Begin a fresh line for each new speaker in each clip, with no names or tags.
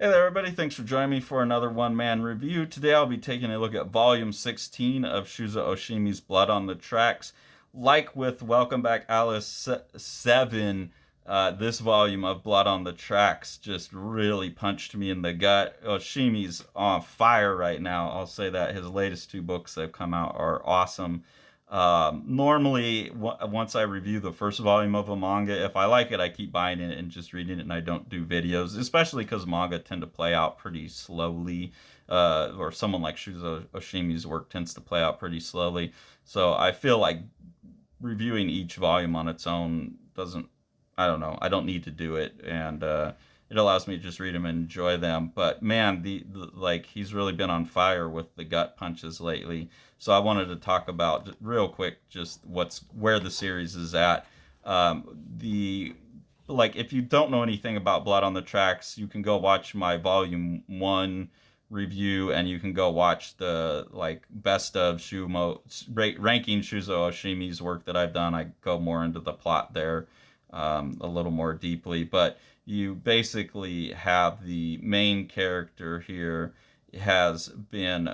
Hey there, everybody. Thanks for joining me for another one-man review. Today I'll be taking a look at Volume 16 of Shuzo Oshimi's Blood on the Tracks. Like with Welcome Back Alice 7, this volume of Blood on the Tracks just really punched me in the gut. Oshimi's on fire right now. I'll say that. His latest two books that have come out are awesome. Normally, once I review the first volume of a manga, if I like it, I keep buying it and just reading it, and I don't do videos, especially because manga tend to play out pretty slowly, or someone like Shuzo Oshimi's work tends to play out pretty slowly. So I feel like reviewing each volume on its own doesn't, I don't know, I don't need to do it, and it allows me to just read them and enjoy them. But man, the like he's really been on fire with the gut punches lately. So I wanted to talk about real quick just where the series is at. The like if you don't know anything about Blood on the Tracks, you can go watch my volume 1 review, and you can go watch the like best of ranking Shuzo Oshimi's work that I've done. I go more into the plot there, a little more deeply, but you basically have the main character here has been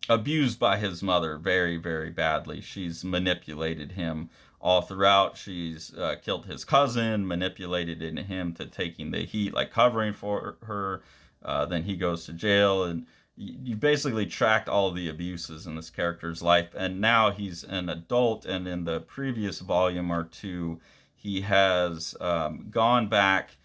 abused by his mother very, very badly. She's manipulated him all throughout. She's killed his cousin, manipulated him to taking the heat, like covering for her. Then he goes to jail, and you basically tracked all of the abuses in this character's life. And now he's an adult, and in the previous volume or two, he has gone back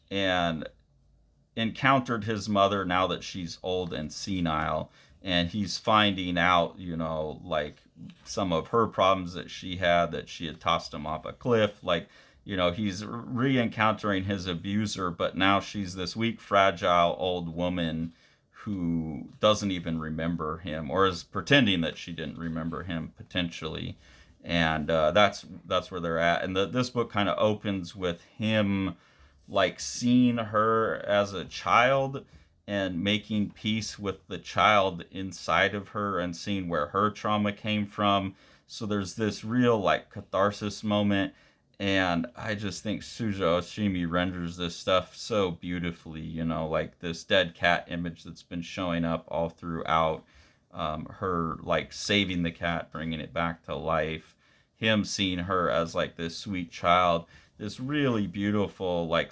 and encountered his mother now that she's old and senile, and he's finding out, like some of her problems that she had tossed him off a cliff. Like, he's re-encountering his abuser, but now she's this weak, fragile old woman who doesn't even remember him, or is pretending that she didn't remember him potentially. And that's where they're at. And this book kind of opens with him like seeing her as a child and making peace with the child inside of her and seeing where her trauma came from. So there's this real like catharsis moment, and I just think Shuzo Oshimi renders this stuff so beautifully. Like this dead cat image that's been showing up all throughout, her like saving the cat, bringing it back to life, him seeing her as like this sweet child, this really beautiful, like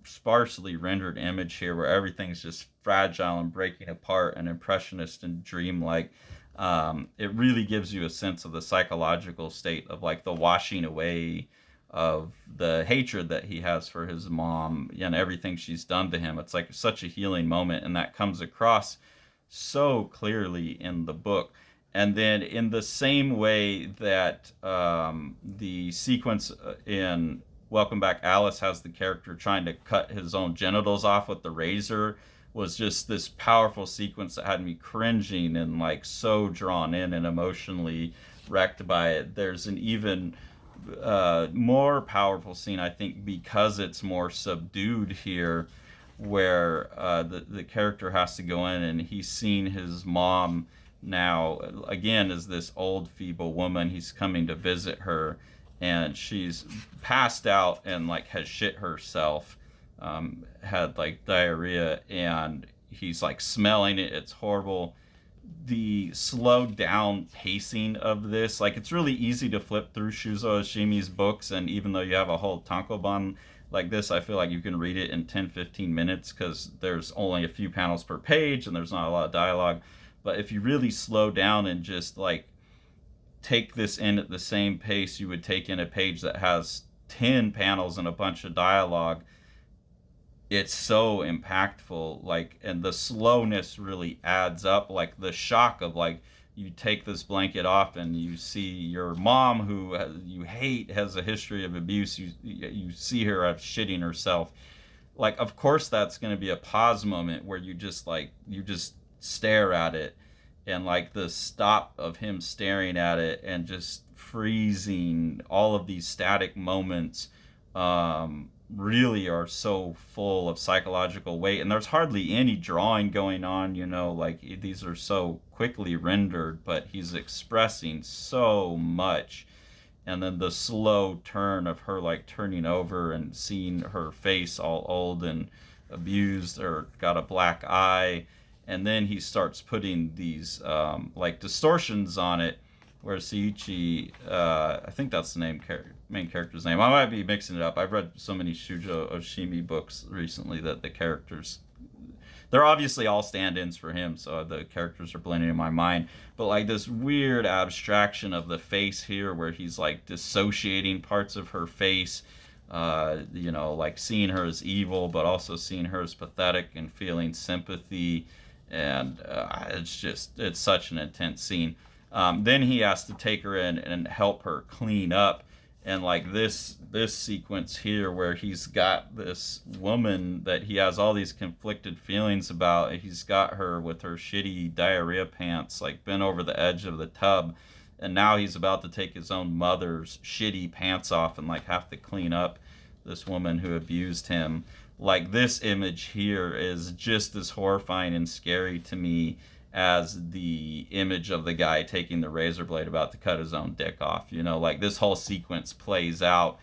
sparsely rendered image here where everything's just fragile and breaking apart and impressionist and dreamlike. It really gives you a sense of the psychological state of like the washing away of the hatred that he has for his mom and everything she's done to him. It's like such a healing moment, and that comes across so clearly in the book. And then in the same way that the sequence in Welcome Back Alice has the character trying to cut his own genitals off with the razor, was just this powerful sequence that had me cringing and like so drawn in and emotionally wrecked by it. There's an even more powerful scene, I think, because it's more subdued here, where the character has to go in, and he's seen his mom now again as this old feeble woman. He's coming to visit her, and she's passed out and like has shit herself, had like diarrhea, and he's like smelling it. It's horrible. The slowed down pacing of this, like it's really easy to flip through Shuzo Oshimi's books, and even though you have a whole tankobon like this, I feel like you can read it in 10-15 minutes because there's only a few panels per page and there's not a lot of dialogue. But if you really slow down and just like take this in at the same pace you would take in a page that has 10 panels and a bunch of dialogue, it's so impactful. Like, and the slowness really adds up. Like the shock of like you take this blanket off and you see your mom, who you hate, has a history of abuse. You see her shitting herself. Like, of course that's going to be a pause moment where you just stare at it, and like the stop of him staring at it and just freezing, all of these static moments really are so full of psychological weight, and there's hardly any drawing going on, like these are so quickly rendered, but he's expressing so much. and then the slow turn of her like turning over and seeing her face all old and abused or got a black eye, and then he starts putting these like distortions on it where Seiichi, I think that's the main character's name. I might be mixing it up. I've read so many Shuzo Oshimi books recently that the characters, they're obviously all stand-ins for him, so the characters are blending in my mind. But like this weird abstraction of the face here, where he's like dissociating parts of her face, like seeing her as evil, but also seeing her as pathetic and feeling sympathy, and it's such an intense scene. Then he has to take her in and help her clean up, and like this sequence here where he's got this woman that he has all these conflicted feelings about. He's got her with her shitty diarrhea pants like bent over the edge of the tub, and now he's about to take his own mother's shitty pants off and like have to clean up this woman who abused him. Like this image here is just as horrifying and scary to me as the image of the guy taking the razor blade about to cut his own dick off. Like this whole sequence plays out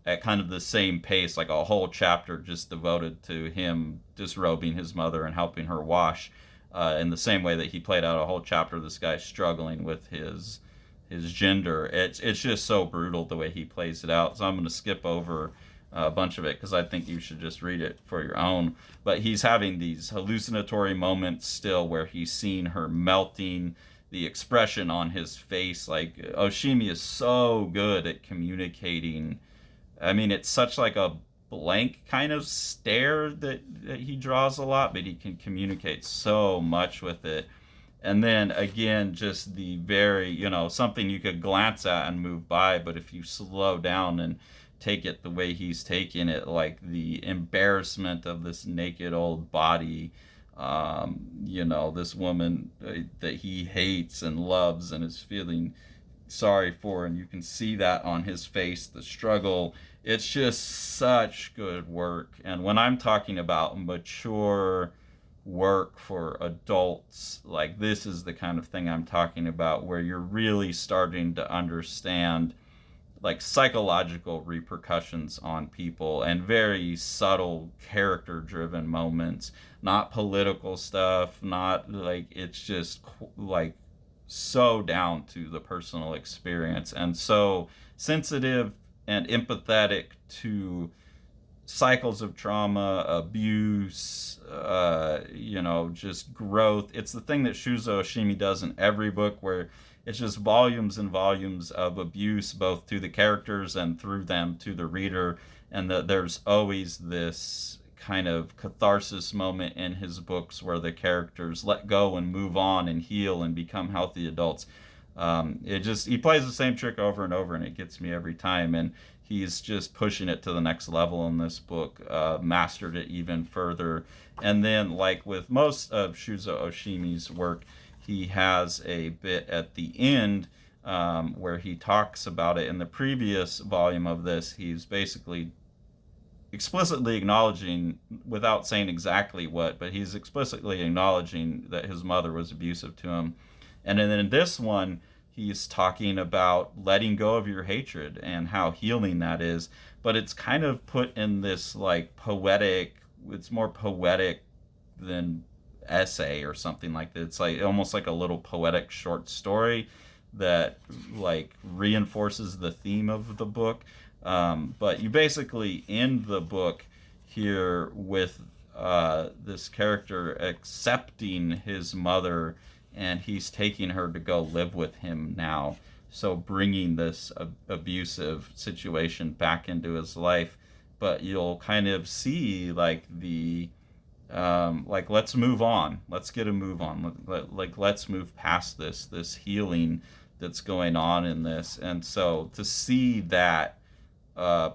at kind of the same pace, like a whole chapter just devoted to him disrobing his mother and helping her wash, in the same way that he played out a whole chapter of this guy struggling with his gender. It's just so brutal the way he plays it out. So I'm going to skip over a bunch of it because I think you should just read it for your own. But he's having these hallucinatory moments still where he's seeing her melting, the expression on his face. Like Oshimi is so good at communicating. I mean, it's such like a blank kind of stare that he draws a lot, but he can communicate so much with it. And then again, just the very, something you could glance at and move by, but if you slow down and take it the way he's taking it, like the embarrassment of this naked old body, this woman that he hates and loves and is feeling sorry for, and you can see that on his face, the struggle. It's just such good work. And when I'm talking about mature work for adults, like this is the kind of thing I'm talking about, where you're really starting to understand like psychological repercussions on people and very subtle character driven moments, not political stuff, not like, it's just like so down to the personal experience and so sensitive and empathetic to cycles of trauma, abuse, just growth. It's the thing that Shuzo Oshimi does in every book, where it's just volumes and volumes of abuse, both to the characters and through them to the reader. And that there's always this kind of catharsis moment in his books where the characters let go and move on and heal and become healthy adults. He plays the same trick over and over, and it gets me every time. And he's just pushing it to the next level in this book, mastered it even further. And then, like with most of Shuzo Oshimi's work, he has a bit at the end where he talks about it. In the previous volume of this, he's basically explicitly acknowledging, without saying exactly what, but he's explicitly acknowledging that his mother was abusive to him. And then in this one, he's talking about letting go of your hatred and how healing that is. But it's kind of put in this like poetic, it's more poetic than essay or something like that. It's like almost like a little poetic short story that like reinforces the theme of the book. But you basically end the book here with this character accepting his mother, and he's taking her to go live with him now. So bringing this abusive situation back into his life. But you'll kind of see like the let's move on. Let's get a move on. Let's move past this healing that's going on in this. And so to see that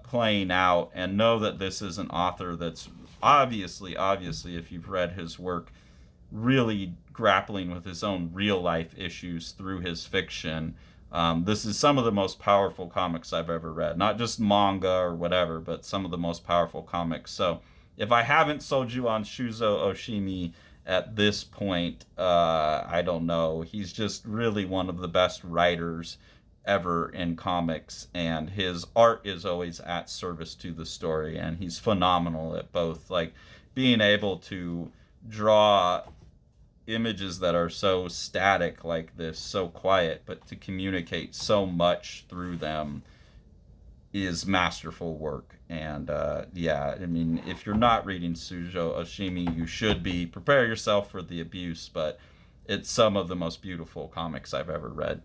playing out and know that this is an author that's obviously, if you've read his work, really grappling with his own real life issues through his fiction. This is some of the most powerful comics I've ever read. Not just manga or whatever, but some of the most powerful comics. So if I haven't sold you on Shuzo Oshimi at this point, I don't know. He's just really one of the best writers ever in comics, and his art is always at service to the story, and he's phenomenal at both, like being able to draw images that are so static like this, so quiet, but to communicate so much through them is masterful work. And yeah, I mean, if you're not reading Shuzo Oshimi, you should be. Prepare yourself for the abuse, but it's some of the most beautiful comics I've ever read.